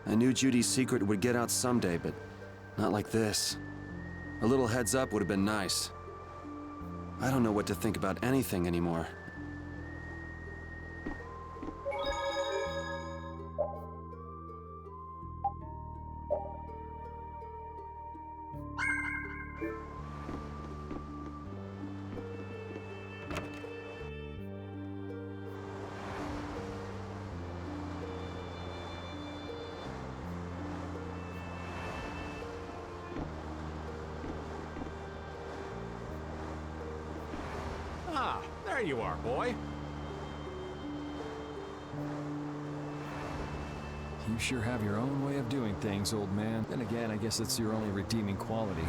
I knew Judy's secret would get out someday, but not like this. A little heads up would have been nice. I don't know what to think about anything anymore. Ah, there you are, boy. You sure have your own way of doing things, old man. Then again, I guess it's your only redeeming quality.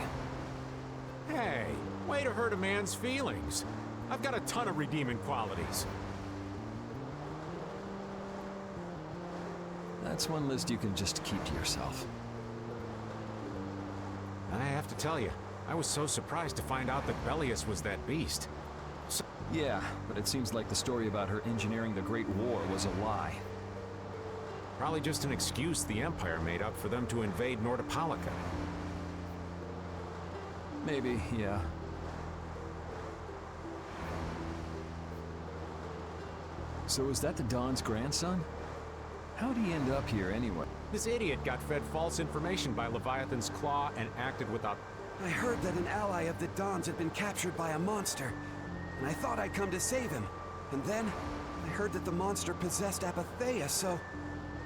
Hey, way to hurt a man's feelings. I've got a ton of redeeming qualities. That's one list you can just keep to yourself. I have to tell you, I was so surprised to find out that Bellius was that beast. Yeah, but it seems like the story about her engineering the Great War was a lie. Probably just an excuse the Empire made up for them to invade Nordopolica. Maybe, yeah. So is that the Don's grandson? How'd he end up here anyway? This idiot got fed false information by Leviathan's Claw and acted without... I heard that an ally of the Don's had been captured by a monster, and I thought I'd come to save him. And then, I heard that the monster possessed Apatheia, so...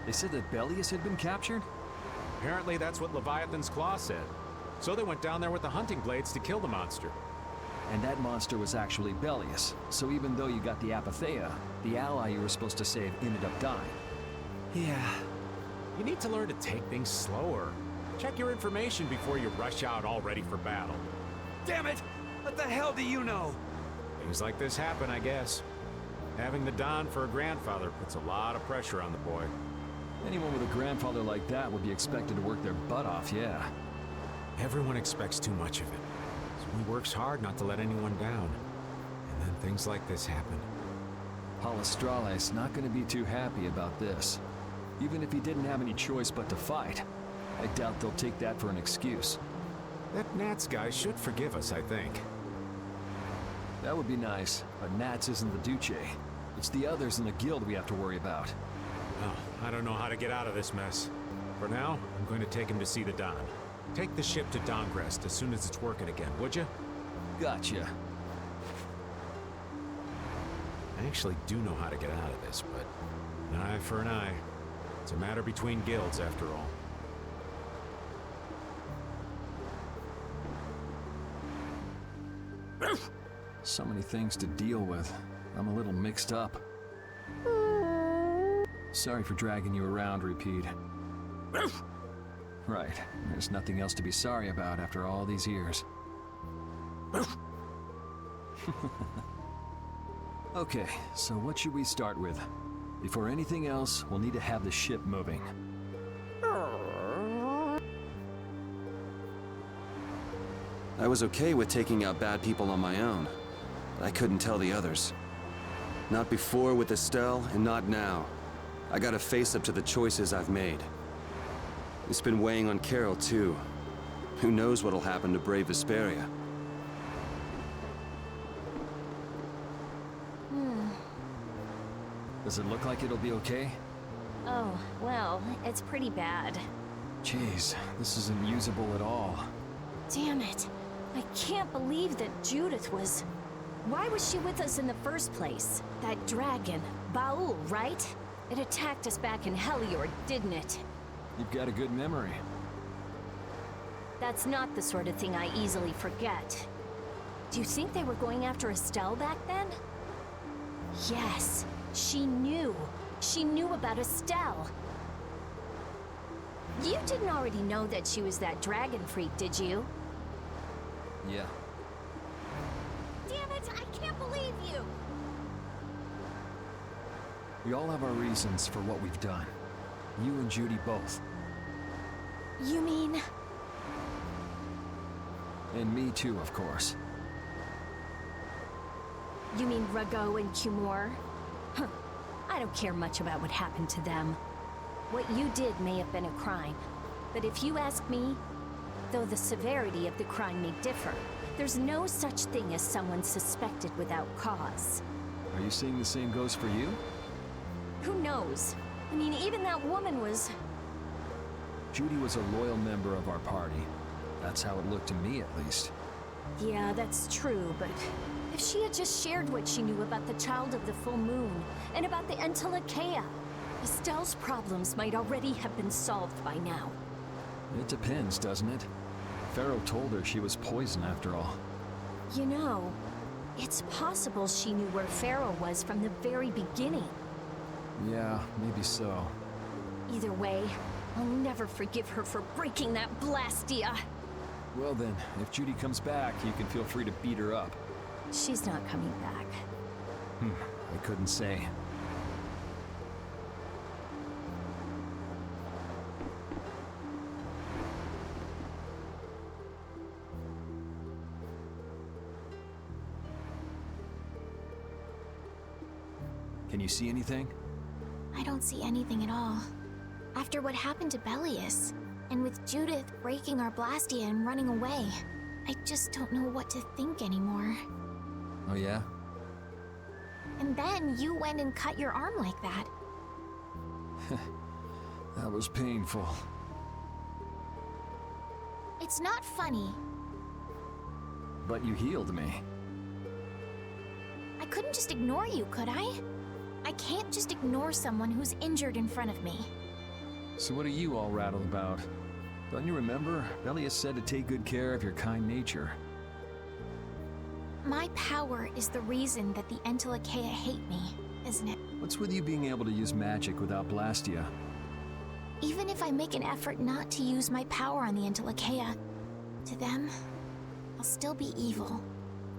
They said that Bellius had been captured? Apparently that's what Leviathan's Claw said. So they went down there with the hunting blades to kill the monster. And that monster was actually Bellius. So even though you got the Apatheia, the ally you were supposed to save ended up dying. Yeah. You need to learn to take things slower. Check your information before you rush out all ready for battle. Damn it! What the hell do you know? Things like this happen, I guess. Having the Don for a grandfather puts a lot of pressure on the boy. Anyone with a grandfather like that would be expected to work their butt off, yeah. Everyone expects too much of it. So he works hard not to let anyone down. And then things like this happen. Palestrale's not going to be too happy about this. Even if he didn't have any choice but to fight, I doubt they'll take that for an excuse. That Nats guy should forgive us, I think. That would be nice, but Nats isn't the Duce. It's the others in the guild we have to worry about. Well, I don't know how to get out of this mess. For now, I'm going to take him to see the Don. Take the ship to Dongrest as soon as it's working again, would you? Gotcha. I actually do know how to get out of this, but an eye for an eye. It's a matter between guilds, after all. So many things to deal with. I'm a little mixed up. Sorry for dragging you around, Repeat. Right. There's nothing else to be sorry about after all these years. Okay, so what should we start with? Before anything else, we'll need to have the ship moving. I was okay with taking out bad people on my own, but I couldn't tell the others. Not before with Estelle, and not now. I gotta face up to the choices I've made. It's been weighing on Carol, too. Who knows what'll happen to brave Vesperia? Does it look like it'll be okay? Oh, well, it's pretty bad. Jeez, this isn't usable at all. Damn it. I can't believe that Judith was... Why was she with us in the first place? That dragon, Baul, right? It attacked us back in Heliord, didn't it? You've got a good memory. That's not the sort of thing I easily forget. Do you think they were going after Estelle back then? Yes, she knew. She knew about Estelle. You didn't already know that she was that dragon freak, did you? Yeah. Damn it, I can't believe you! We all have our reasons for what we've done. You and Judy both. You mean... And me too, of course. You mean Rago and Cumor? Huh. I don't care much about what happened to them. What you did may have been a crime. But if you ask me, though the severity of the crime may differ, there's no such thing as someone suspected without cause. Are you saying the same goes for you? Who knows? I mean, even that woman was... Judy was a loyal member of our party. That's how it looked to me, at least. Yeah, that's true, but if she had just shared what she knew about the Child of the Full Moon, and about the Entelekea, Estelle's problems might already have been solved by now. It depends, doesn't it? Pharaoh told her she was poison after all. You know, it's possible she knew where Pharaoh was from the very beginning. Yeah, maybe so. Either way, I'll never forgive her for breaking that Blastia. Well then, if Judy comes back, you can feel free to beat her up. She's not coming back. I couldn't say. Can you see anything? I don't see anything at all. After what happened to Belius, and with Judith breaking our Blastia and running away, I just don't know what to think anymore. Oh yeah? And then you went and cut your arm like that. That was painful. It's not funny. But you healed me. I couldn't just ignore you, could I? I can't just ignore someone who's injured in front of me. So what are you all rattled about? Don't you remember? Belius said to take good care of your kind nature. My power is the reason that the Entelekea hate me, isn't it? What's with you being able to use magic without Blastia? Even if I make an effort not to use my power on the Entelekea, to them, I'll still be evil.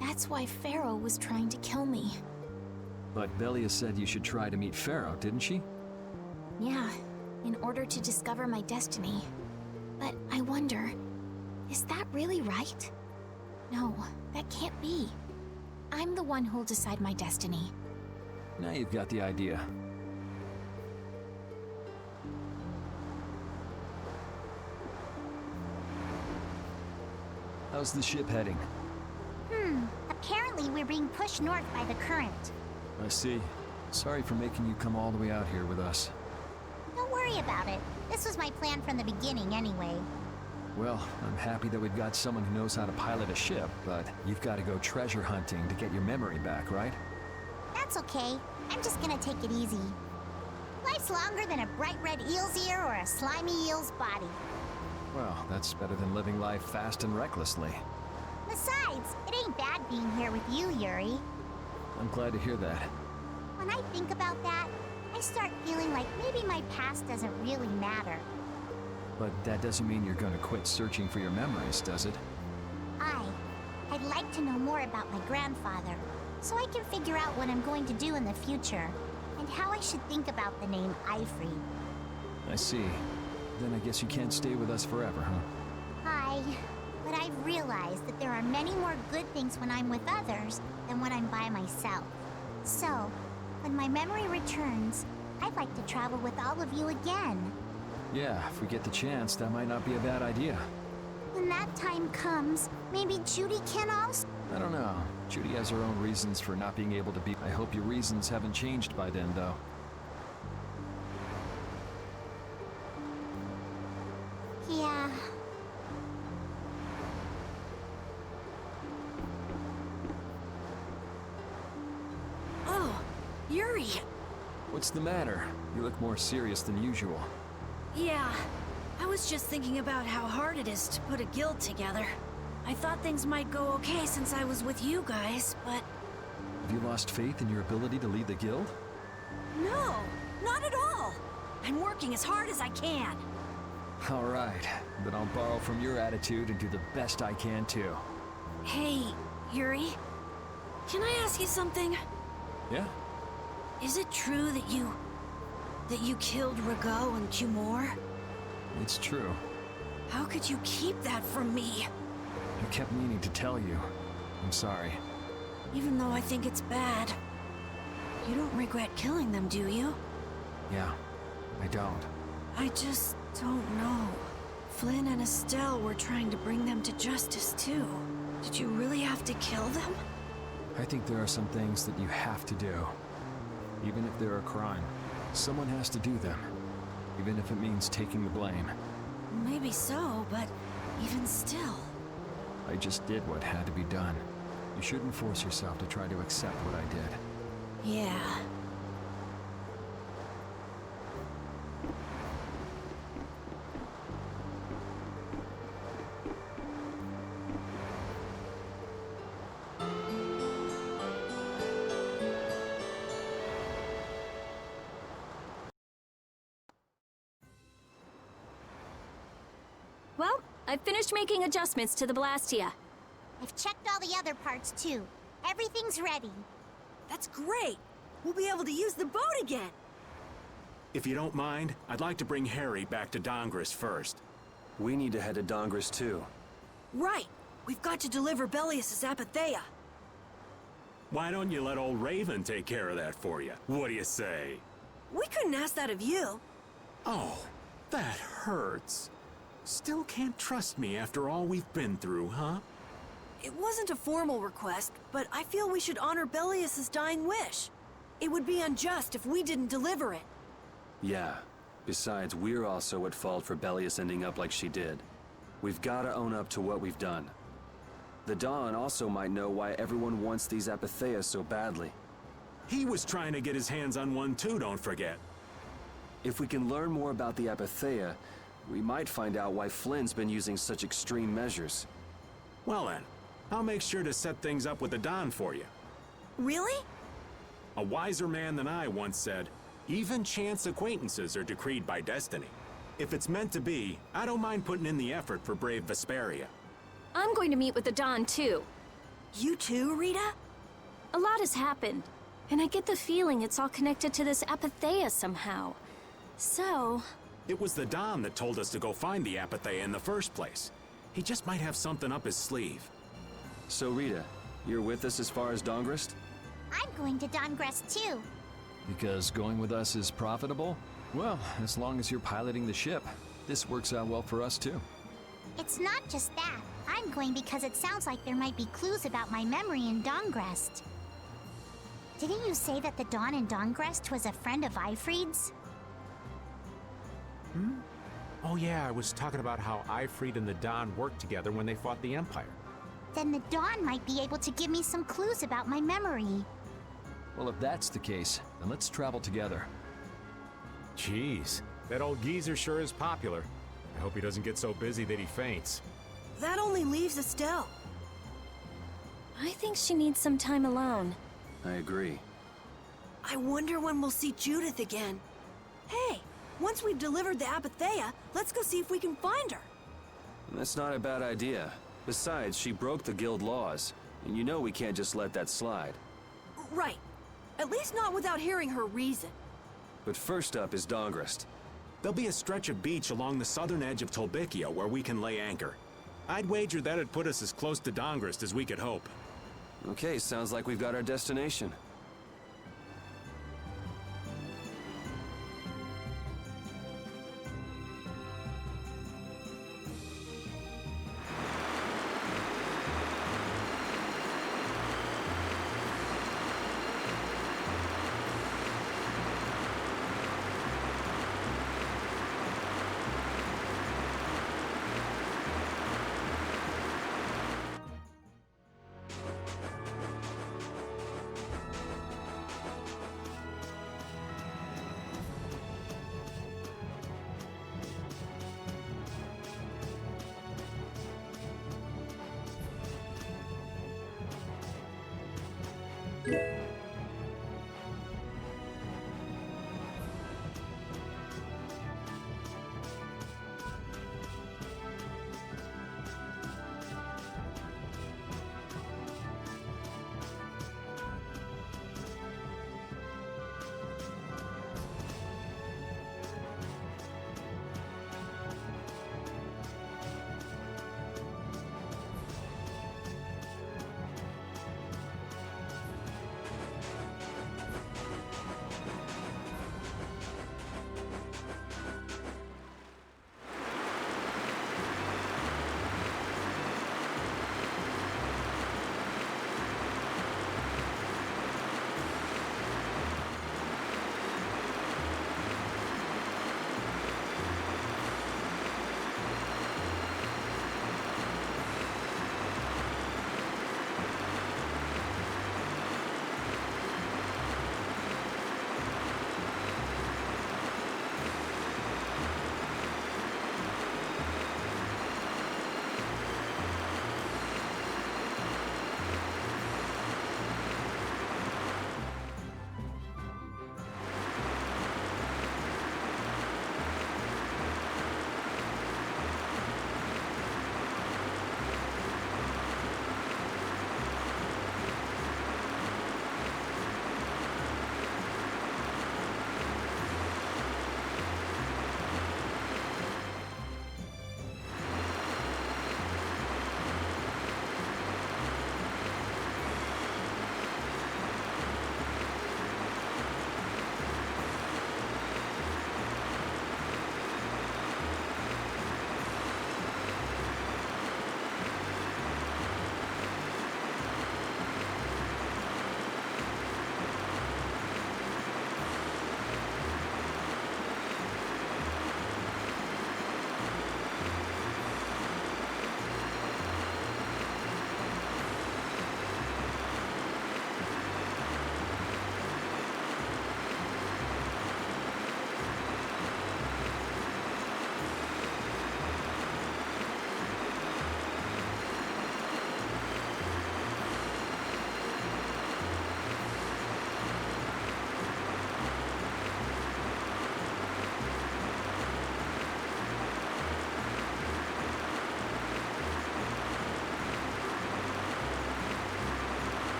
That's why Pharaoh was trying to kill me. But Belius said you should try to meet Pharaoh, didn't she? Yeah, in order to discover my destiny. But I wonder, is that really right? No, that can't be. I'm the one who'll decide my destiny. Now you've got the idea. How's the ship heading? Apparently we're being pushed north by the current. I see. Sorry for making you come all the way out here with us. Don't worry about it. This was my plan from the beginning anyway. Well, I'm happy that we've got someone who knows how to pilot a ship, but you've got to go treasure hunting to get your memory back, right? That's okay. I'm just gonna take it easy. Life's longer than a bright red eel's ear or a slimy eel's body. Well, that's better than living life fast and recklessly. Besides, it ain't bad being here with you, Yuri. I'm glad to hear that. When I think about that, I start feeling like maybe my past doesn't really matter. But that doesn't mean you're gonna quit searching for your memories, does it? I'd like to know more about my grandfather, so I can figure out what I'm going to do in the future, and how I should think about the name Eifried. I see. Then I guess you can't stay with us forever, huh? But I've realized that there are many more good things when I'm with others than when I'm by myself. So, when my memory returns, I'd like to travel with all of you again. Yeah, if we get the chance, that might not be a bad idea. When that time comes, maybe Judy can also... I don't know. Judy has her own reasons for not being able to be... I hope your reasons haven't changed by then, though. Yeah. Oh, Yuri! What's the matter? You look more serious than usual. Yeah, I was just thinking about how hard it is to put a guild together. I thought things might go okay since I was with you guys, but... Have you lost faith in your ability to lead the guild? No, not at all! I'm working as hard as I can. All right, then I'll borrow from your attitude and do the best I can too. Hey, Yuri, can I ask you something? Yeah? Is it true that you killed Rigaud and Cumore? It's true. How could you keep that from me? I kept meaning to tell you. I'm sorry. Even though I think it's bad. You don't regret killing them, do you? Yeah, I don't. I just don't know. Flynn and Estelle were trying to bring them to justice, too. Did you really have to kill them? I think there are some things that you have to do. Even if they're a crime, someone has to do them. Even if it means taking the blame. Maybe so, but even still. I just did what had to be done. You shouldn't force yourself to try to accept what I did. Yeah. Well, I've finished making adjustments to the Blastia. I've checked all the other parts too. Everything's ready. That's great! We'll be able to use the boat again! If you don't mind, I'd like to bring Harry back to Dongris first. We need to head to Dongris too. Right! We've got to deliver Bellius' Apatheia. Why don't you let old Raven take care of that for you? What do you say? We couldn't ask that of you. Oh, that hurts. Still can't trust me after all we've been through, huh? It wasn't a formal request, but I feel we should honor Bellius' dying wish. It would be unjust if we didn't deliver it. Yeah. Besides, we're also at fault for Bellius ending up like she did. We've gotta own up to what we've done. The Dawn also might know why everyone wants these Apatheias so badly. He was trying to get his hands on one too, don't forget. If we can learn more about the Apatheia, we might find out why Flynn's been using such extreme measures. Well then, I'll make sure to set things up with the Don for you. Really? A wiser man than I once said, even chance acquaintances are decreed by destiny. If it's meant to be, I don't mind putting in the effort for brave Vesperia. I'm going to meet with the Don too. You too, Rita? A lot has happened, and I get the feeling it's all connected to this Apatheia somehow. So... It was the Don that told us to go find the Apatheia in the first place. He just might have something up his sleeve. So Rita, you're with us as far as Dongrist? I'm going to Dongres too. Because going with us is profitable? Well, as long as you're piloting the ship, this works out well for us too. It's not just that. I'm going because it sounds like there might be clues about my memory in Dongrest. Didn't you say that the Dawn in Dongrest was a friend of Eifried's? Oh yeah, I was talking about how Eifried and the Don worked together when they fought the Empire. Then the Dawn might be able to give me some clues about my memory. Well, if that's the case, then let's travel together. Jeez, that old geezer sure is popular. I hope he doesn't get so busy that he faints. That only leaves Estelle. I think she needs some time alone. I agree. I wonder when we'll see Judith again. Hey, once we've delivered the Apatheia, let's go see if we can find her. That's not a bad idea. Besides, she broke the guild laws, and you know we can't just let that slide. Right. At least not without hearing her reason. But first up is Dongrist. There'll be a stretch of beach along the southern edge of Tolbikia where we can lay anchor. I'd wager that'd put us as close to Dongrist as we could hope. Okay, sounds like we've got our destination.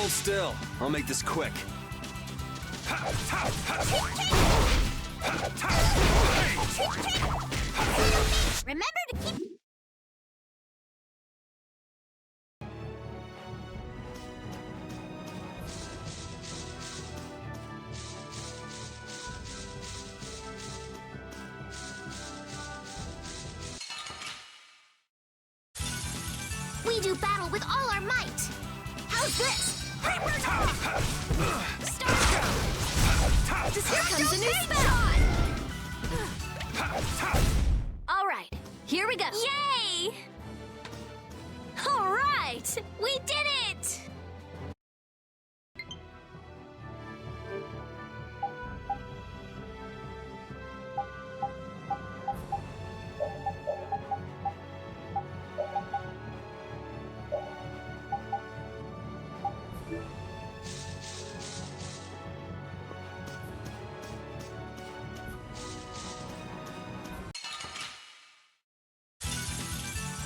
hold still. I'll make this quick. Remember to keep... We do battle with all our might. How's this? Just here comes a new spell! Alright, here we go! Yay! Alright! We did it!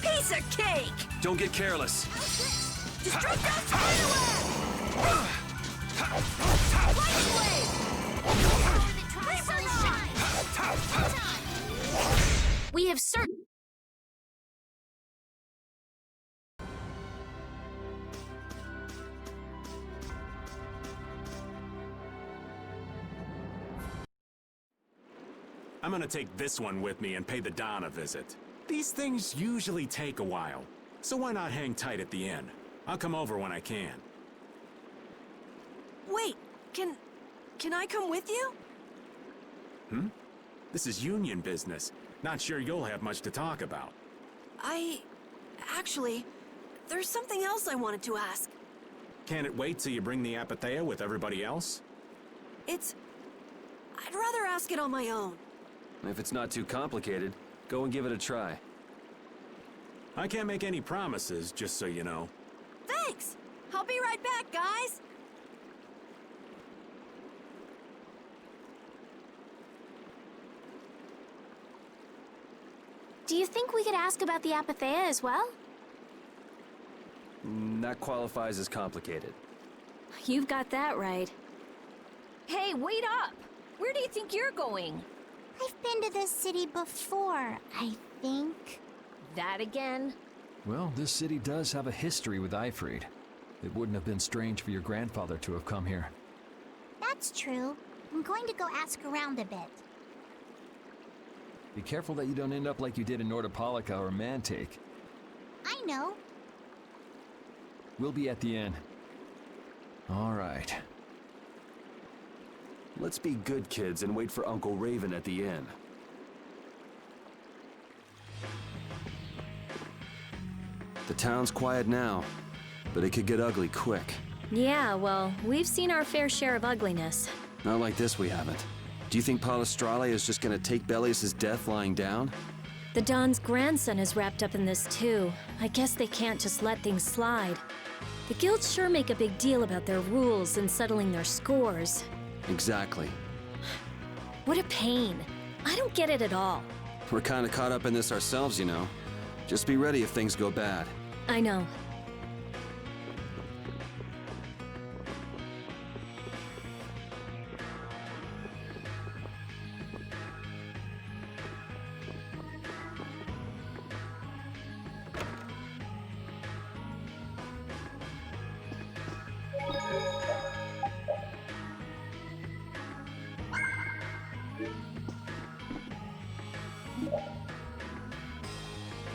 Piece of cake! Don't get careless. Destruct us anywhere! We have certain... I'm gonna take this one with me and pay the Don a visit. These things usually take a while, so why not hang tight at the inn? I'll come over when I can. Wait, can I come with you? This is union business. Not sure you'll have much to talk about. Actually, there's something else I wanted to ask. Can it wait till you bring the Apathea with everybody else? I'd rather ask it on my own. If it's not too complicated, go and give it a try. I can't make any promises, just so you know. Thanks! I'll be right back, guys! Do you think we could ask about the Apathea as well? That qualifies as complicated. You've got that right. Hey, wait up! Where do you think you're going? I've been to this city before, I think. That again? Well, this city does have a history with Ifrit. It wouldn't have been strange for your grandfather to have come here. That's true. I'm going to go ask around a bit. Be careful that you don't end up like you did in Nordopolica or Mantake. I know. We'll be at the inn. All right. Let's be good kids and wait for Uncle Raven at the inn. The town's quiet now, but it could get ugly quick. Yeah, well, we've seen our fair share of ugliness. Not like this, we haven't. Do you think Palestrale is just gonna take Bellius' death lying down? The Don's grandson is wrapped up in this too. I guess they can't just let things slide. The guilds sure make a big deal about their rules and settling their scores. Exactly. What a pain. I don't get it at all. We're kinda caught up in this ourselves, you know. Just be ready if things go bad. I know.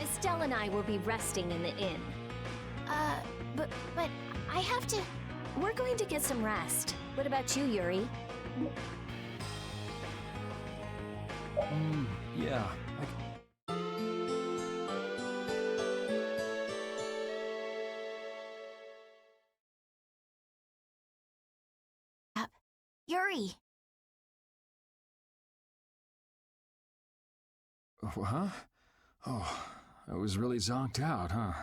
Estelle and I will be resting in the inn. But I have to... We're going to get some rest. What about you, Yuri? Yeah. Yuri. Huh? Oh, I was really zonked out, huh?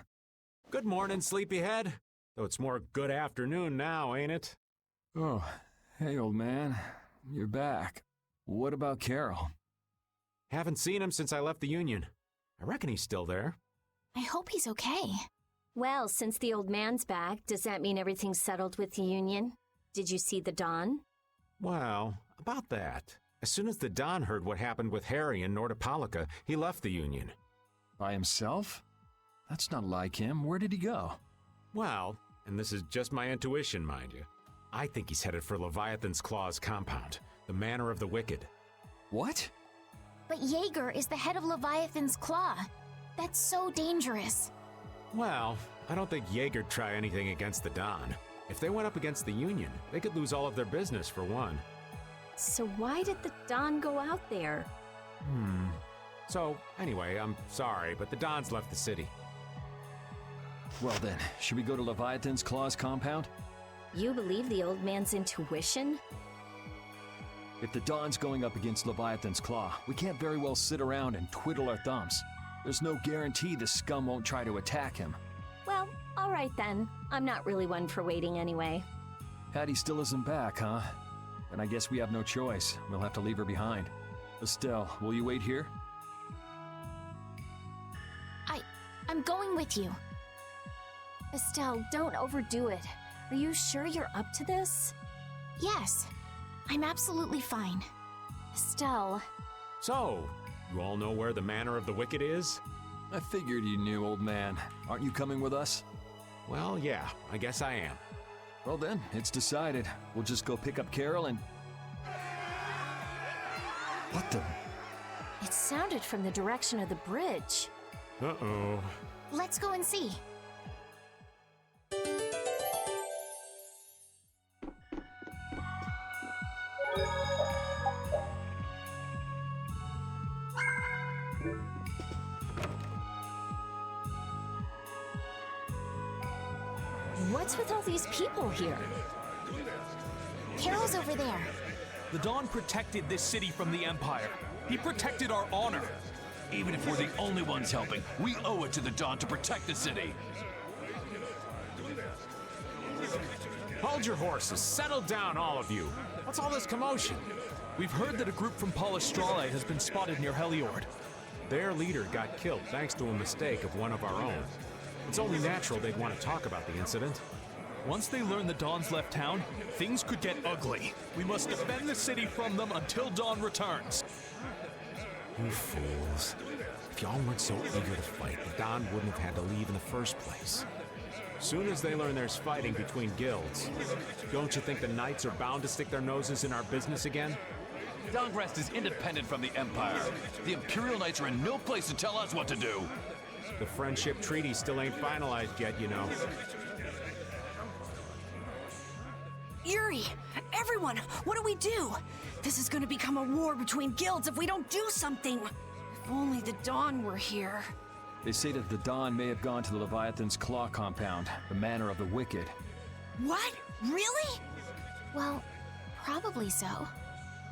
Good morning, sleepyhead. Though it's more good afternoon now, ain't it? Oh, hey, old man. You're back. What about Carol? Haven't seen him since I left the Union. I reckon he's still there. I hope he's okay. Well, since the old man's back, does that mean everything's settled with the Union? Did you see the Don? Well, about that. As soon as the Don heard what happened with Harry and Nordopolica, he left the Union. By himself? That's not like him. Where did he go? Well, and this is just my intuition, mind you, I think he's headed for Leviathan's Claw's compound, the Manor of the Wicked. What? But Jaeger is the head of Leviathan's Claw. That's so dangerous. Well, I don't think Jaeger'd try anything against the Don. If they went up against the Union, they could lose all of their business for one. So why did the Don go out there? So, anyway, I'm sorry, but the Don's left the city. Well then, should we go to Leviathan's Claw's compound? You believe the old man's intuition? If the Don's going up against Leviathan's Claw, we can't very well sit around and twiddle our thumbs. There's no guarantee the scum won't try to attack him. Well, all right then. I'm not really one for waiting anyway. Hattie still isn't back, huh? Then I guess we have no choice. We'll have to leave her behind. Estelle, will you wait here? I'm going with you. Estelle, don't overdo it. Are you sure you're up to this? Yes, I'm absolutely fine. Estelle. So, you all know where the Manor of the Wicked is? I figured you knew, old man. Aren't you coming with us? Well, yeah, I guess I am. Well then, it's decided. We'll just go pick up Carol and... What the... It sounded from the direction of the bridge. Uh-oh. Let's go and see. What's with all these people here? Carol's over there. The Don protected this city from the Empire. He protected our honor. Even if we're the only ones helping, we owe it to the Don to protect the city. Hold your horses. Settle down, all of you. What's all this commotion? We've heard that a group from Palestrale has been spotted near Heliord. Their leader got killed thanks to a mistake of one of our own. It's only natural they'd want to talk about the incident. Once they learn the Don's left town, things could get ugly. We must defend the city from them until Don returns. You fools. If y'all weren't so eager to fight, the Don wouldn't have had to leave in the first place. Soon as they learn there's fighting between guilds, don't you think the Knights are bound to stick their noses in our business again? Dongrest is independent from the Empire. The Imperial Knights are in no place to tell us what to do. The Friendship Treaty still ain't finalized yet, you know. Yuri! Everyone! What do we do? This is gonna become a war between guilds if we don't do something! If only the Don were here. They say that the Don may have gone to the Leviathan's Claw compound, the Manor of the Wicked. What? Really? Well, probably so.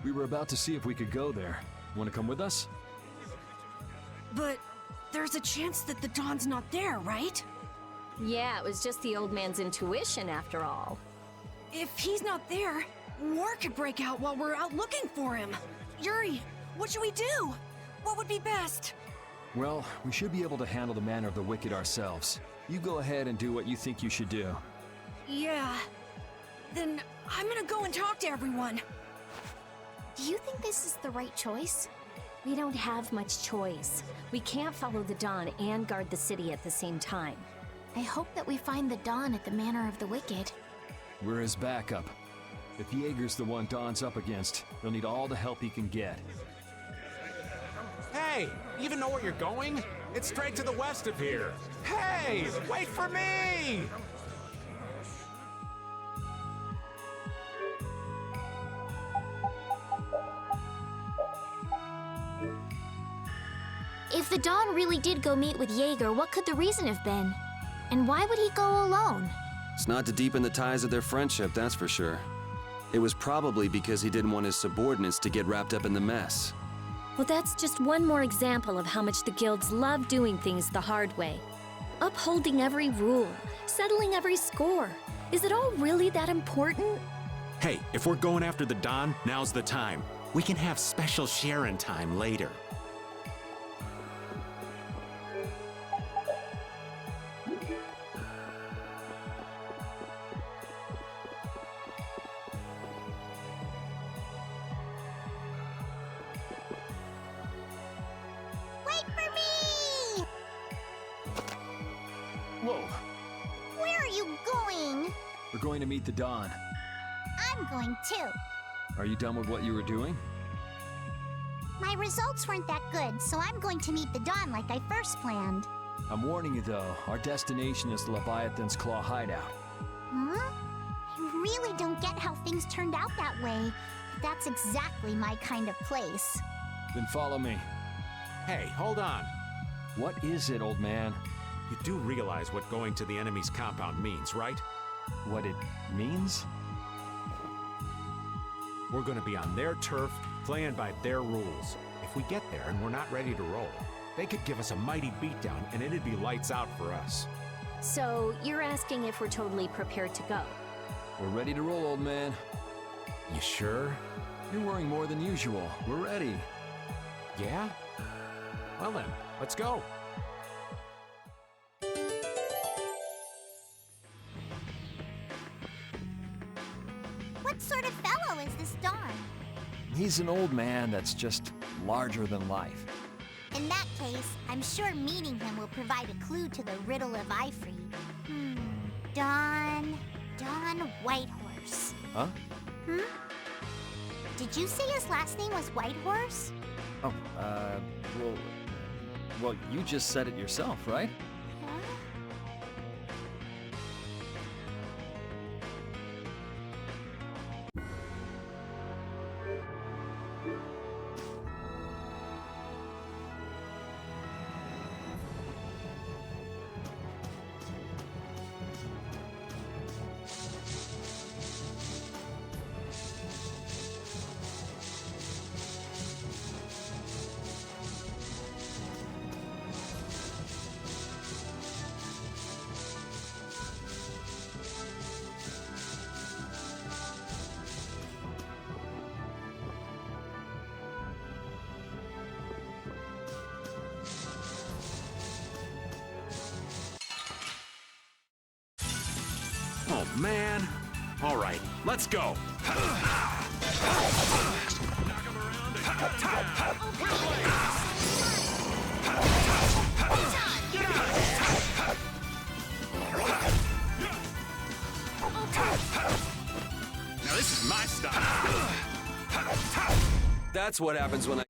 We were about to see if we could go there. Want to come with us? But there's a chance that the Don's not there, right? Yeah, it was just the old man's intuition after all. If he's not there, war could break out while we're out looking for him. Yuri, what should we do? What would be best? Well, we should be able to handle the Manor of the Wicked ourselves. You go ahead and do what you think you should do. Yeah. Then I'm gonna go and talk to everyone. Do you think this is the right choice? We don't have much choice. We can't follow the Don and guard the city at the same time. I hope that we find the Don at the Manor of the Wicked. We're his backup. If Jaeger's the one Don's up against, he'll need all the help he can get. Hey, you even know where you're going? It's straight to the west of here. Hey, wait for me! If the Don really did go meet with Jaeger, what could the reason have been? And why would he go alone? It's not to deepen the ties of their friendship, that's for sure. It was probably because he didn't want his subordinates to get wrapped up in the mess. Well, that's just one more example of how much the guilds love doing things the hard way. Upholding every rule, settling every score. Is it all really that important? Hey, if we're going after the Don, now's the time. We can have special sharing time later. We're going to meet the Dawn. I'm going too. Are you done with what you were doing? My results weren't that good, so I'm going to meet the Dawn like I first planned. I'm warning you though, our destination is the Leviathan's Claw hideout. Huh? I really don't get how things turned out that way. But that's exactly my kind of place. Then follow me. Hey, hold on. What is it, old man? You do realize what going to the enemy's compound means, right? What it means? We're gonna be on their turf, playing by their rules. If we get there and we're not ready to roll, they could give us a mighty beatdown and it'd be lights out for us. So, you're asking if we're totally prepared to go? We're ready to roll, old man. You sure? You're worrying more than usual. We're ready. Yeah? Well then, let's go. What sort of fellow is this Dawn? He's an old man that's just larger than life. In that case, I'm sure meeting him will provide a clue to the riddle of Ifrey. Dawn Whitehorse. Huh? Did you say his last name was Whitehorse? Oh, well, you just said it yourself, right? Huh? Oh man. All right, let's go. Now this is my style. That's what happens when I...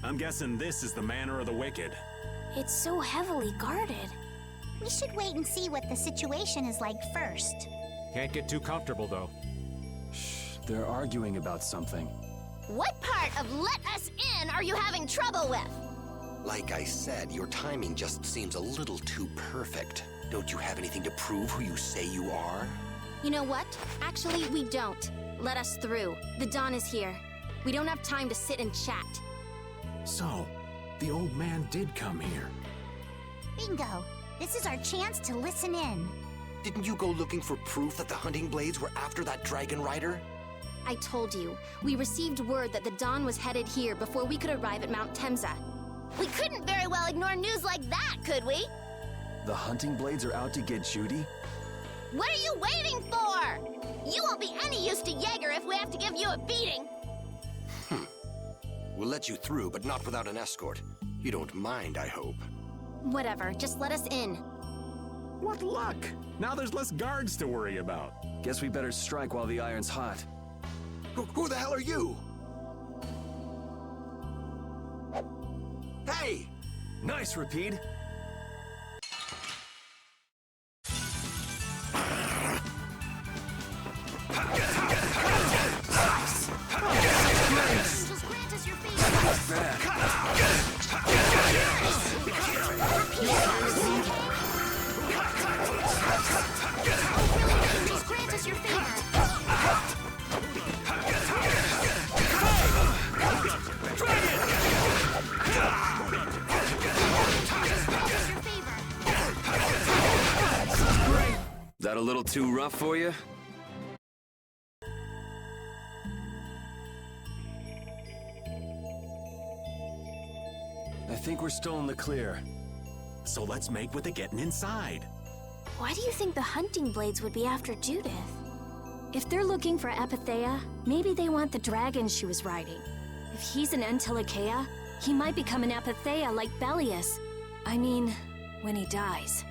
I'm guessing this is the manor of the wicked. It's so heavily guarded. We should wait and see what the situation is like first. Can't get too comfortable though. They're arguing about something. What part of let us in are you having trouble with? Like I said, your timing just seems a little too perfect. Don't you have anything to prove who you say you are? You know what? Actually, we don't. Let us through. The Dawn is here. We don't have time to sit and chat. So, the old man did come here. Bingo! This is our chance to listen in. Didn't you go looking for proof that the hunting blades were after that dragon rider? I told you, we received word that the Dawn was headed here before we could arrive at Mount Temza. We couldn't very well ignore news like that, could we? The hunting blades are out to get Judy? What are you waiting for? You won't be any use to Jaeger if we have to give you a beating. We'll let you through, but not without an escort. You don't mind, I hope. Whatever, just let us in. What luck! Now there's less guards to worry about. Guess we better strike while the iron's hot. Who the hell are you? Hey! Nice, Rapide. That a little too rough for you? I think we're still in the clear. So let's make with the getting inside. Why do you think the hunting blades would be after Judith? If they're looking for Apatheia, maybe they want the dragon she was riding. If he's an Entelekea, he might become an Apatheia like Belius. I mean, when he dies.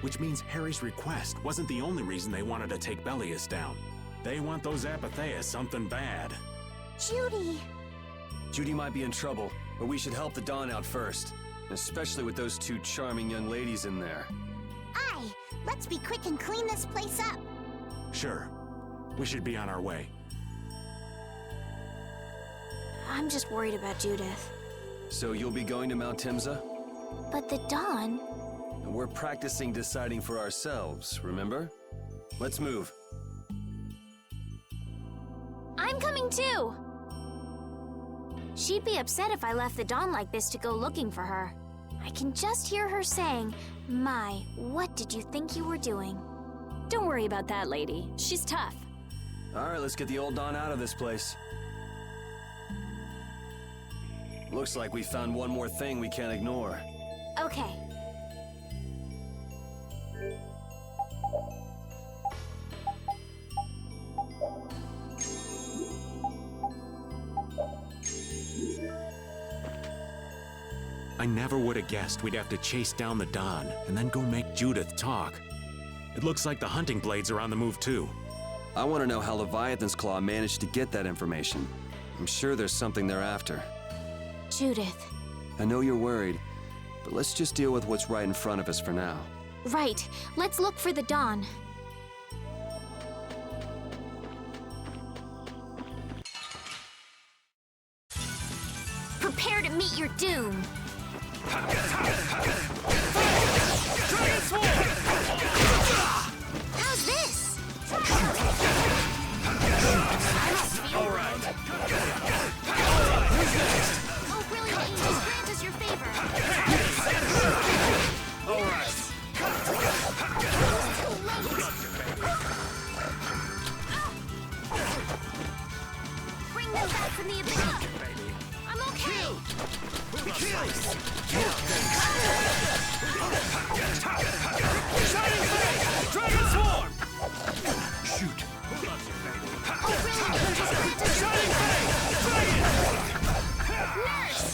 Which means Harry's request wasn't the only reason they wanted to take Belius down. They want those Apatheia something bad. Judy! Judy might be in trouble, but we should help the Dawn out first. Especially with those two charming young ladies in there. Aye, let's be quick and clean this place up. Sure. We should be on our way. I'm just worried about Judith. So you'll be going to Mount Timza? But the Dawn... And we're practicing deciding for ourselves, remember? Let's move. I'm coming too! She'd be upset if I left the Dawn like this to go looking for her. I can just hear her saying, "My, what did you think you were doing?" Don't worry about that lady. She's tough. Alright, let's get the old Dawn out of this place. Looks like we found one more thing we can't ignore. Okay. I never would have guessed we'd have to chase down the Dawn and then go make Judith talk. It looks like the hunting blades are on the move too. I want to know how Leviathan's Claw managed to get that information. I'm sure there's something they're after. Judith. I know you're worried, but let's just deal with what's right in front of us for now. Right. Let's look for the Dawn. Prepare to meet your doom. How's this? All right. Oh, brilliant angels, grant us your favor. All right. Bring them back from the abyss. I'm okay. Shining Flame! Dragon Swarm! Shoot! Oh, brilliant angels, grant us your Shining favor. Flame! Dragon! Nurse!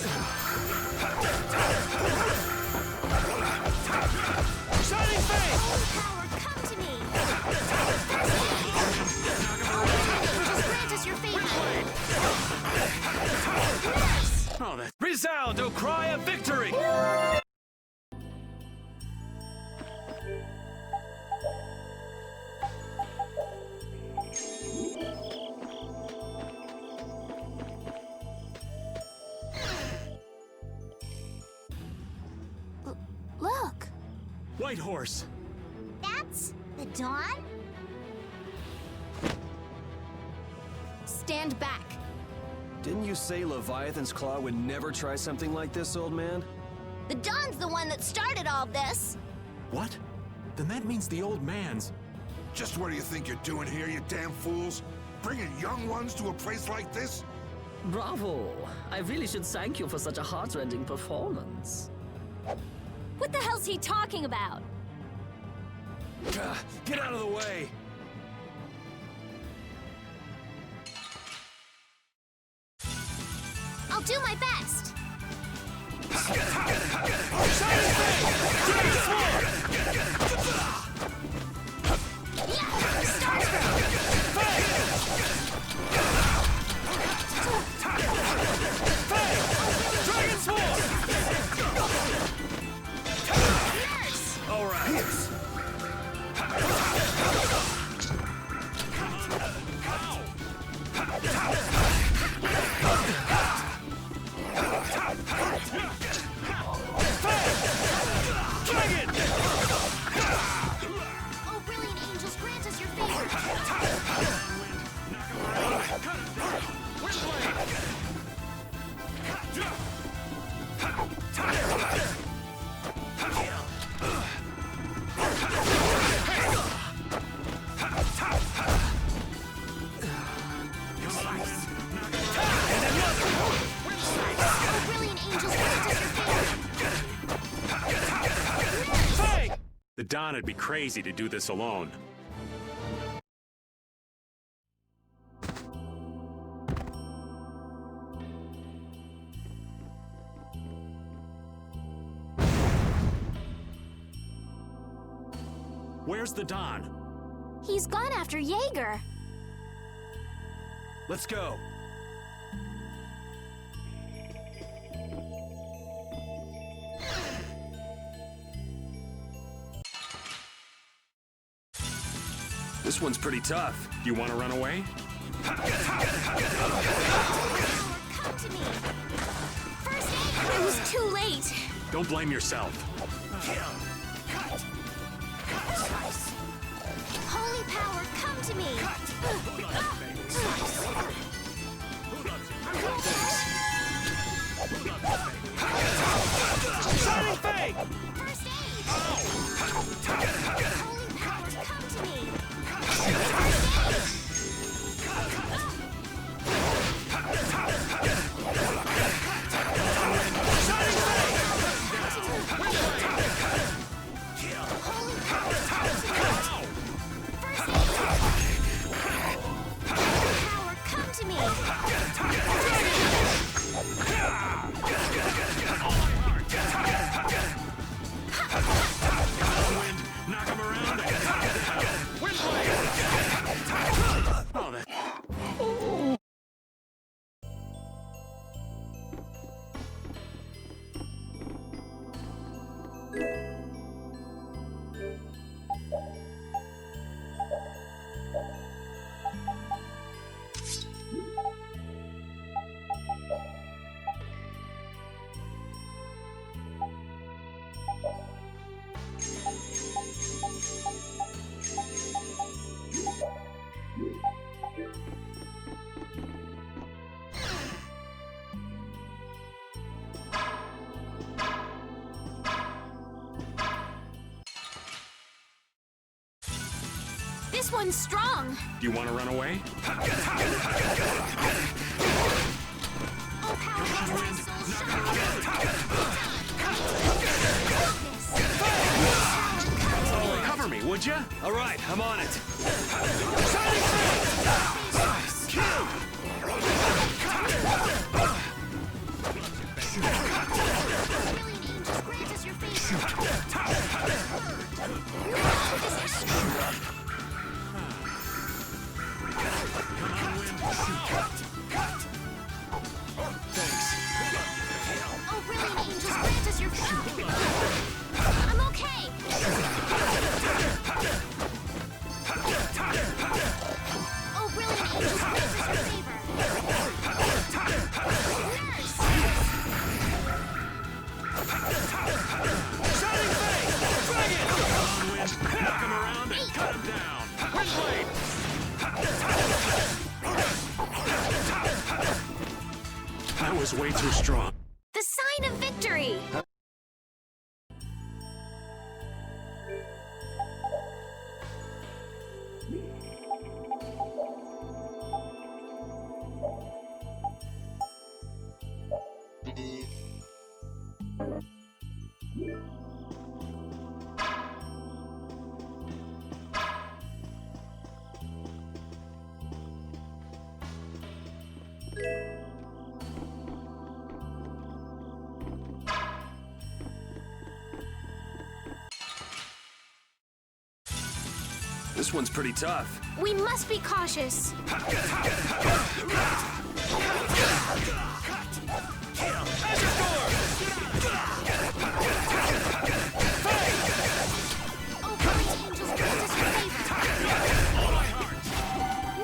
Shining Flame! Holy power, come to me. Oh, brilliant angels, grant us your favor. Nurse! Oh, that's... Resound, O cry of victory! Look. White Horse! That's the Dawn? Stand back. Didn't you say Leviathan's Claw would never try something like this, old man? The Dawn's the one that started all this. What? Then that means the old man's... Just what do you think you're doing here, you damn fools? Bringing young ones to a place like this? Bravo! I really should thank you for such a heart-rending performance. What the hell's he talking about? Get out of the way! I'll do my best. Yeah, Dragon Swarm! All right. Dragon! Oh, brilliant angels, grant us your favor. Don would be crazy to do this alone. Where's the Don? He's gone after Jaeger. Let's go. This one's pretty tough. You want to run away? Come to me. First aid. I was too late. Don't blame yourself. Holy power, come to me. Shining Fang! First aid. Holy power, come to me. Knock him around. Wind blade! Oh, that... This one's strong. Do you want to run away? Oh, power makes my soul shine. Cover me, would you? All right, I'm on it. I'm okay. Oh, brilliant angels, grant us your favor. Nurse! Shining Fang! Dragon! Knock him around and cut him down. Wind blade! That was way too strong. The sign of victory! This one's pretty tough. We must be cautious. Oh, brilliant angels, grant us your favor.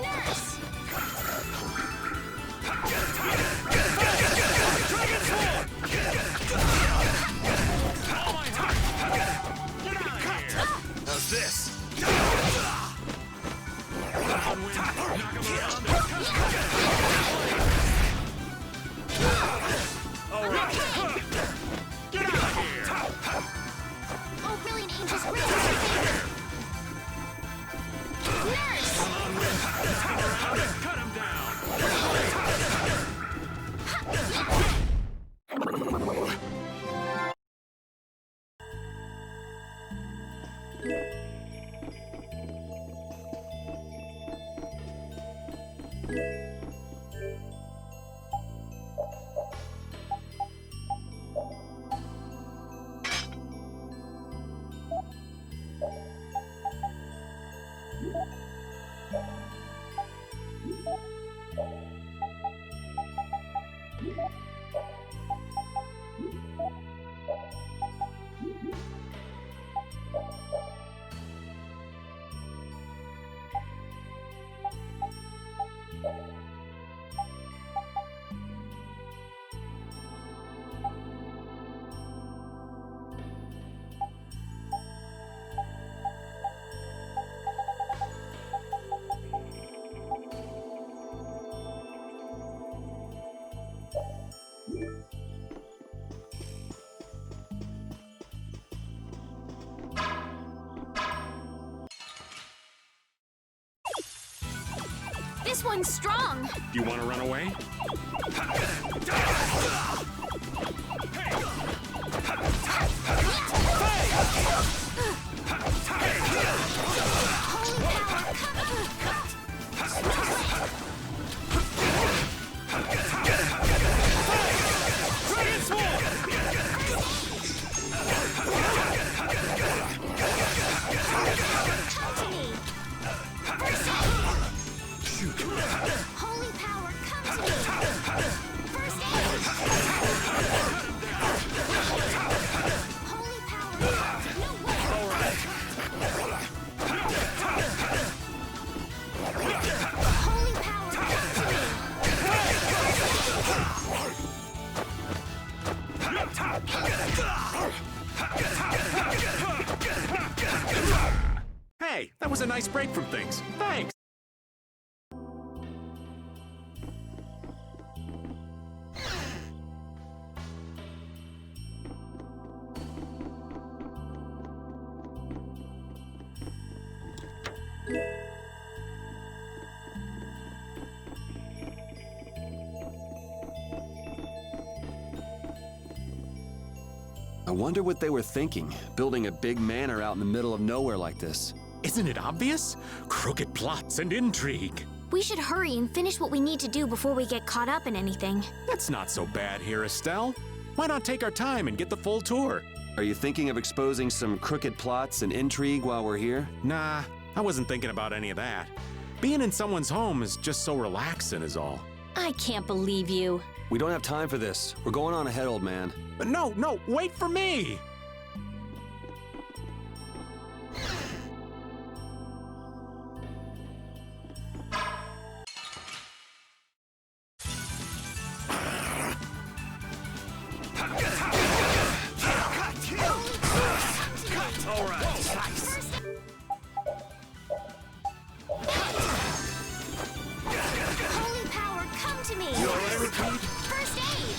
Nurse! How's this? Knock him around. This one's strong. You want to run away? Holy power, come to me! First aid! Holy power, no way! All right. Holy power, come to me! Hey, that was a nice break from things. Thanks. I wonder what they were thinking, building a big manor out in the middle of nowhere like this. Isn't it obvious? Crooked plots and intrigue. We should hurry and finish what we need to do before we get caught up in anything. That's not so bad here, Estelle. Why not take our time and get the full tour? Are you thinking of exposing some crooked plots and intrigue while we're here? Nah, I wasn't thinking about any of that. Being in someone's home is just so relaxing is all. I can't believe you. We don't have time for this. We're going on ahead, old man. No, wait for me! Holy power, come to me! First aid!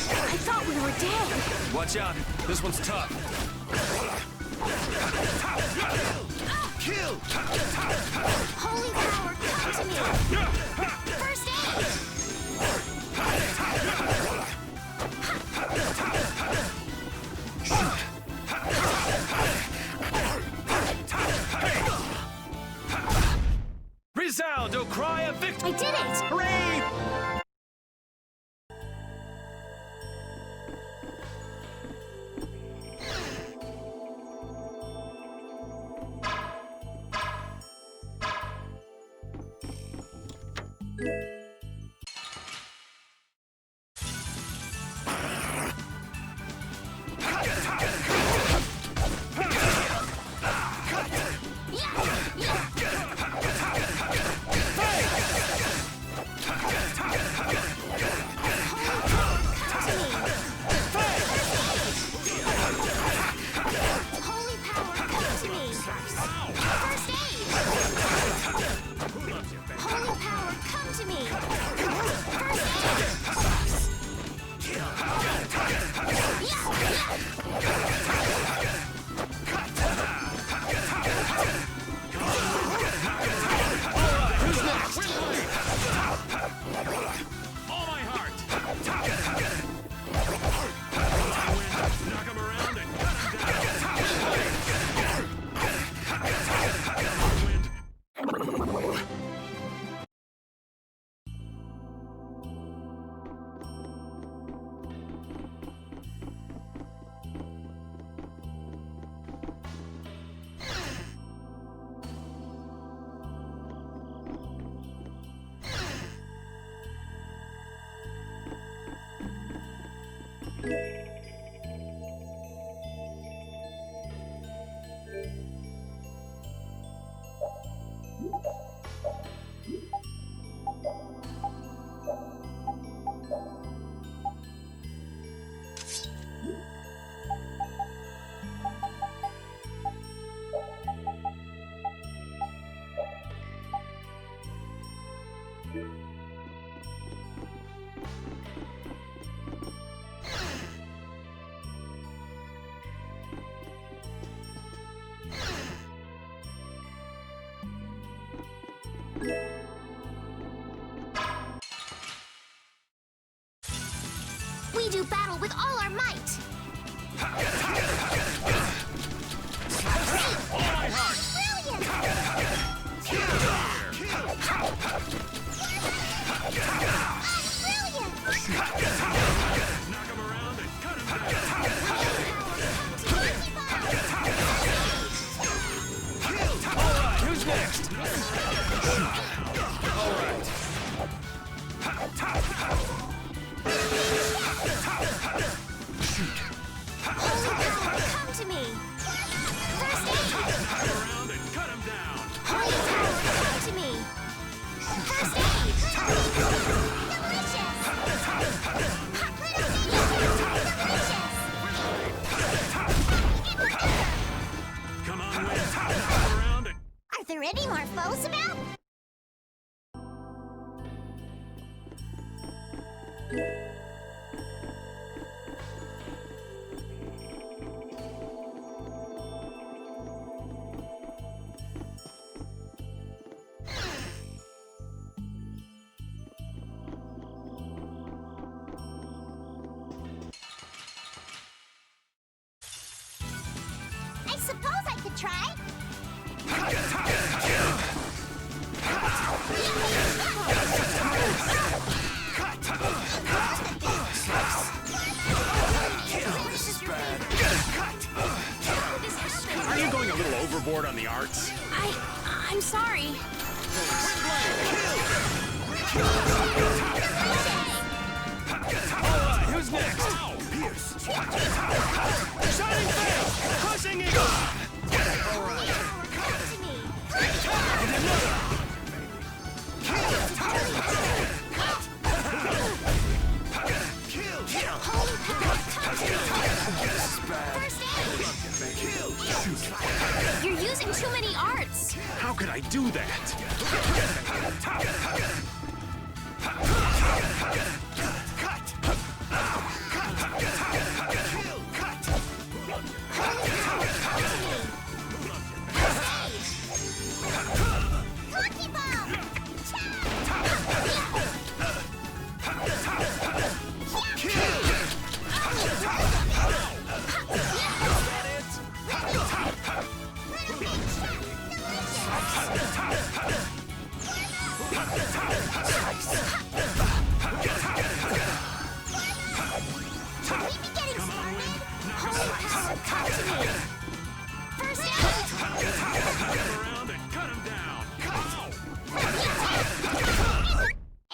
I thought we were dead. Watch out. This one's tough. Kill! Holy power, come to me! First aid! Resound, O cry of victory! I did it! Hooray! any more foes about? I suppose I could try. This is bad. Are you going a little overboard on the arts? I'm sorry. Alright, who's next? Shining Veil! Crushing Eagle! You're using too many arts. How could I do that? Lucky Bomb!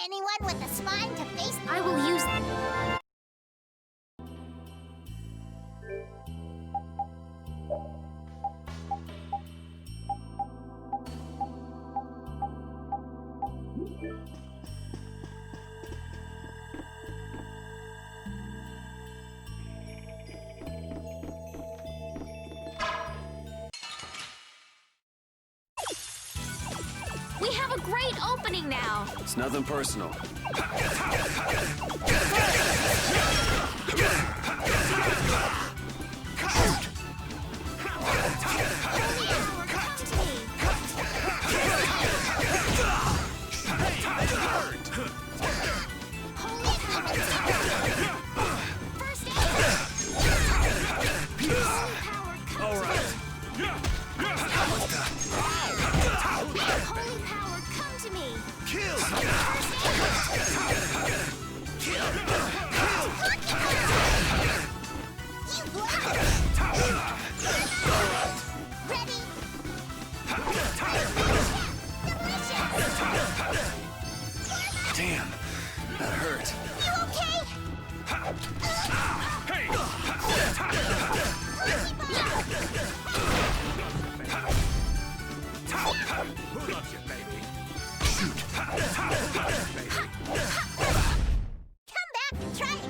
Anyone with a spine to face? I will use them. We have a great opening now. It's nothing personal. Damn, that hurt. You okay? Who loves you, baby? Come back and try it.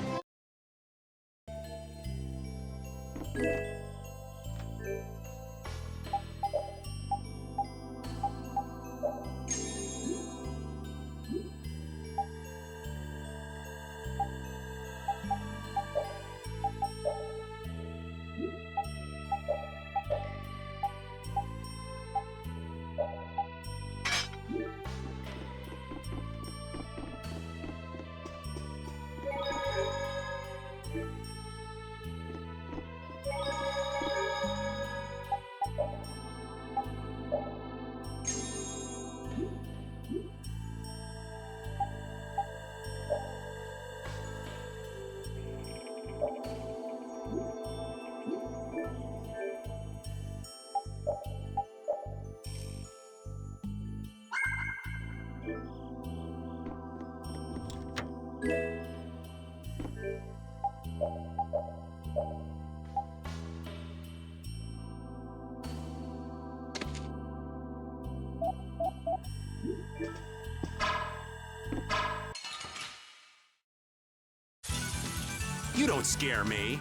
You don't scare me.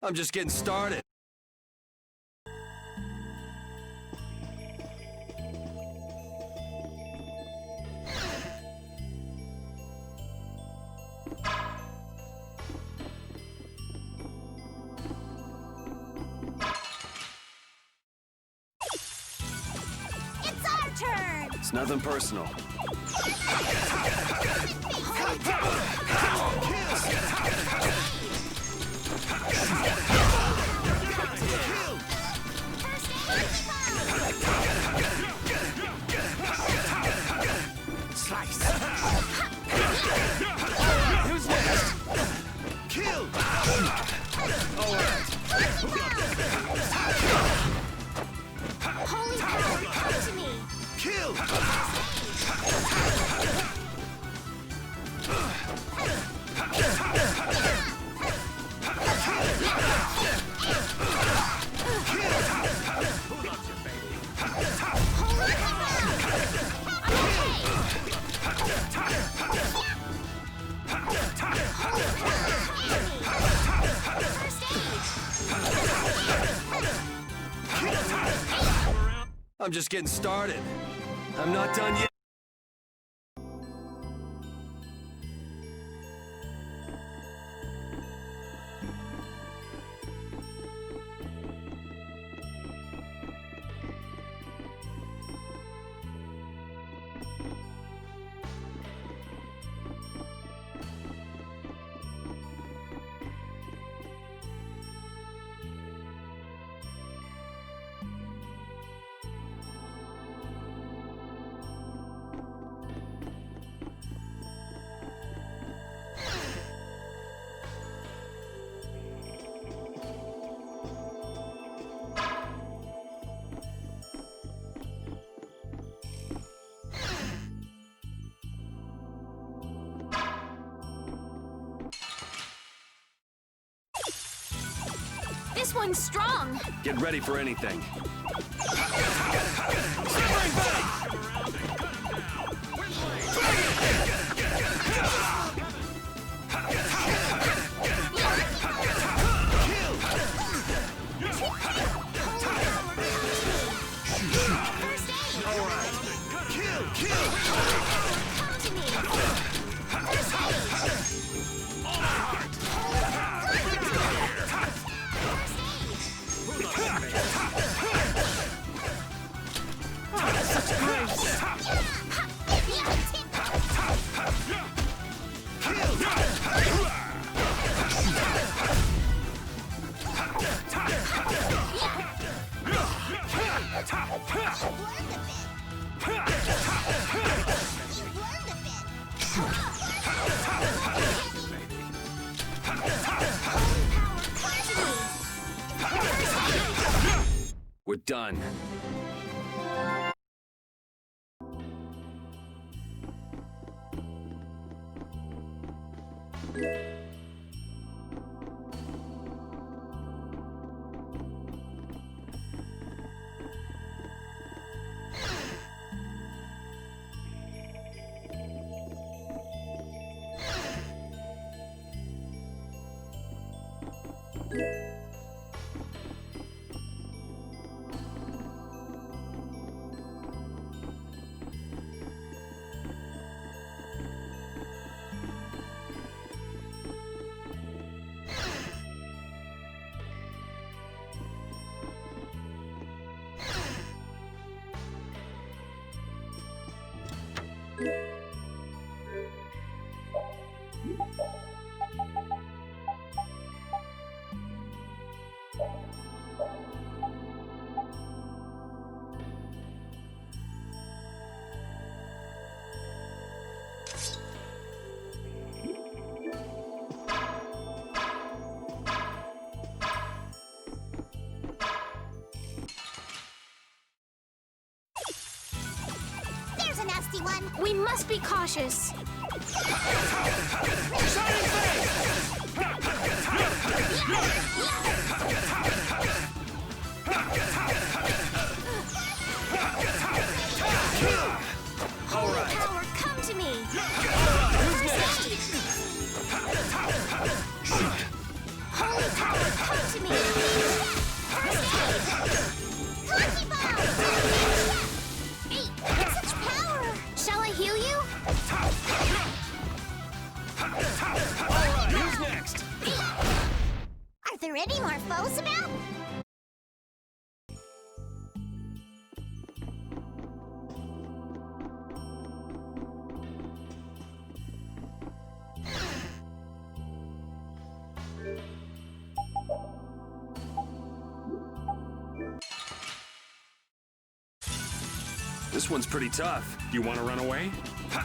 I'm just getting started. It's our turn! It's nothing personal. Slice! Who's next? Kill! Alright. Holy power, come to me! Kill! I'm just getting started. I'm not done yet. This one's strong. Get ready for anything. We're done. a nasty one. We must be cautious. Holy power, come to me! Holy power, come to me! Lucky ball! Hey, such power! Shall I heal you? Alright, who's next? Are there any more foes about? This one's pretty tough. You want to run away? Kill!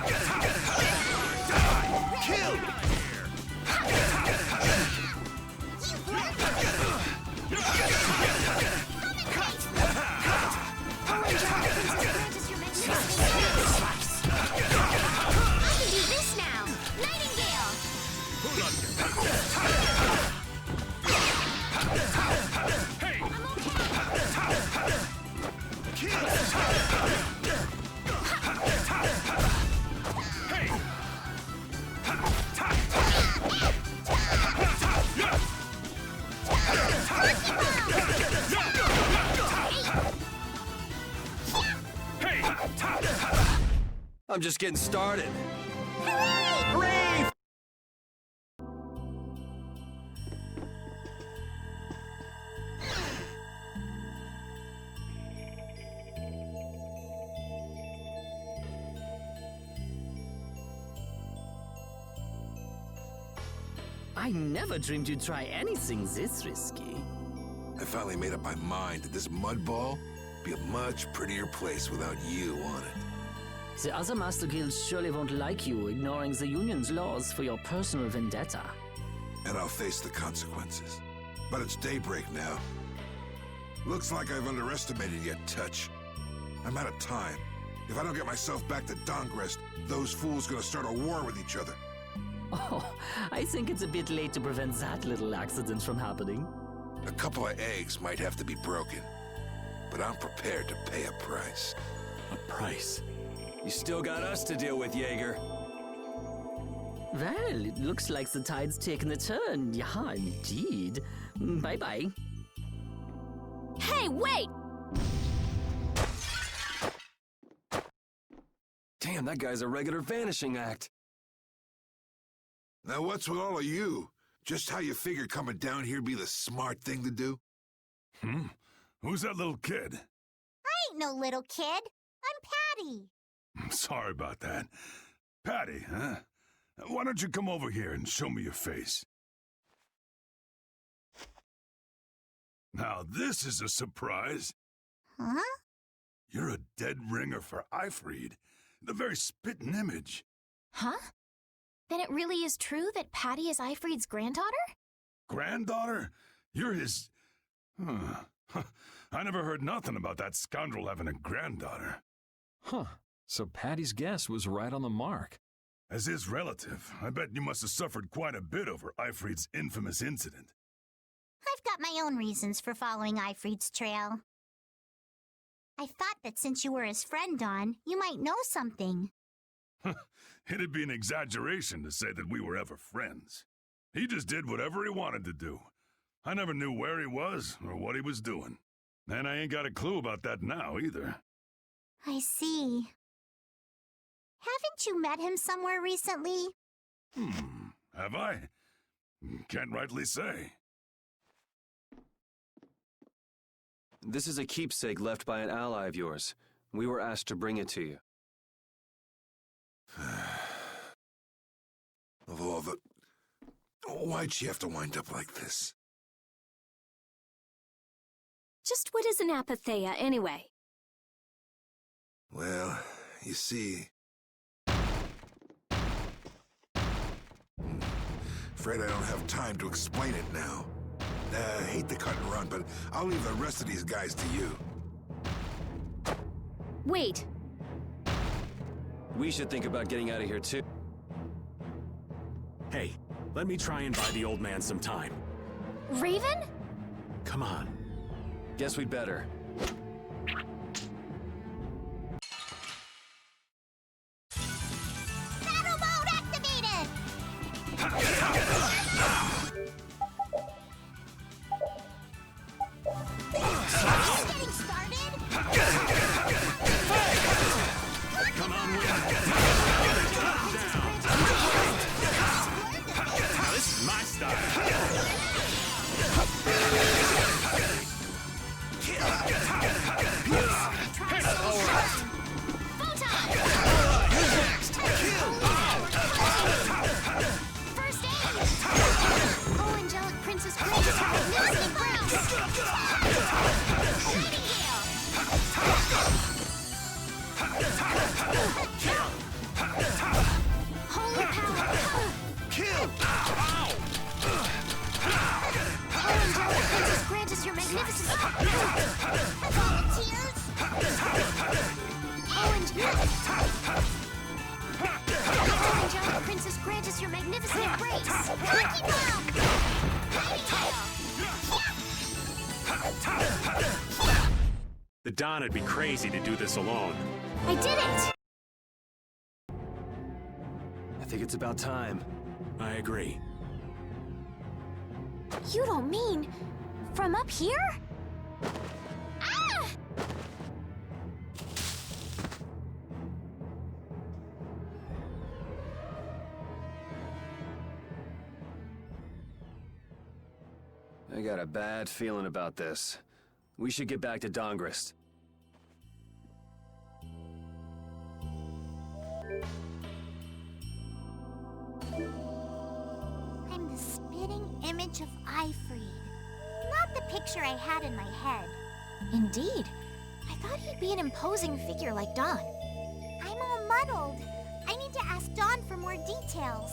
I can do this now! Nightingale! Hey! I'm just getting started. I never dreamed you'd try anything this risky. I finally made up my mind that this mud ball be a much prettier place without you on it. The other Master Guilds surely won't like you ignoring the Union's laws for your personal vendetta. And I'll face the consequences. But it's daybreak now. Looks like I've underestimated your touch. I'm out of time. If I don't get myself back to Dongrest, those fools gonna start a war with each other. Oh, I think it's a bit late to prevent that little accident from happening. A couple of eggs might have to be broken, but I'm prepared to pay a price. A price? You still got us to deal with, Jaeger. Well, it looks like the tide's taken a turn. Yeah, indeed. Bye-bye. Hey, wait! Damn, that guy's a regular vanishing act. Now what's with all of you? Just how you figure coming down here be the smart thing to do? Who's that little kid? I ain't no little kid. I'm Patty. Sorry about that. Patty, huh? Why don't you come over here and show me your face? Now this is a surprise. Huh? You're a dead ringer for Eifried. The very spitting image. Huh? Then it really is true that Patty is Eifried's granddaughter? Granddaughter? You're his... I never heard nothing about that scoundrel having a granddaughter. Huh. So Patty's guess was right on the mark. As his relative, I bet you must have suffered quite a bit over Eifried's infamous incident. I've got my own reasons for following Eifried's trail. I thought that since you were his friend, Dawn, you might know something. It'd be an exaggeration to say that we were ever friends. He just did whatever he wanted to do. I never knew where he was or what he was doing. And I ain't got a clue about that now, either. I see. Haven't you met him somewhere recently? Have I? Can't rightly say. This is a keepsake left by an ally of yours. We were asked to bring it to you. Of all the... Why'd she have to wind up like this? Just what is an apatheia, anyway? Well, you see... Afraid I don't have time to explain it now. I hate to cut and run, but I'll leave the rest of these guys to you. Wait. We should think about getting out of here too. Hey, let me try and buy the old man some time. Raven? Come on. Guess we'd better. Battle mode activated! Just getting started? Come on, Will. Now this is my style. Oh, Angelic Princess Grace, magnificent grace! Holy power! Kill! Oh, Angelic Princess grant us your magnificent... Volunteers? Oh, Angelic Princess grant us your magnificent embrace! Lucky Bomb! The Don would be crazy to do this alone. I did it! I think it's about time. I agree. You don't mean... from up here? Ah! I got a bad feeling about this. We should get back to Dongrist. I'm the spitting image of Ifreed. Not the picture I had in my head. Indeed. I thought he'd be an imposing figure like Dawn. I'm all muddled. I need to ask Dawn for more details.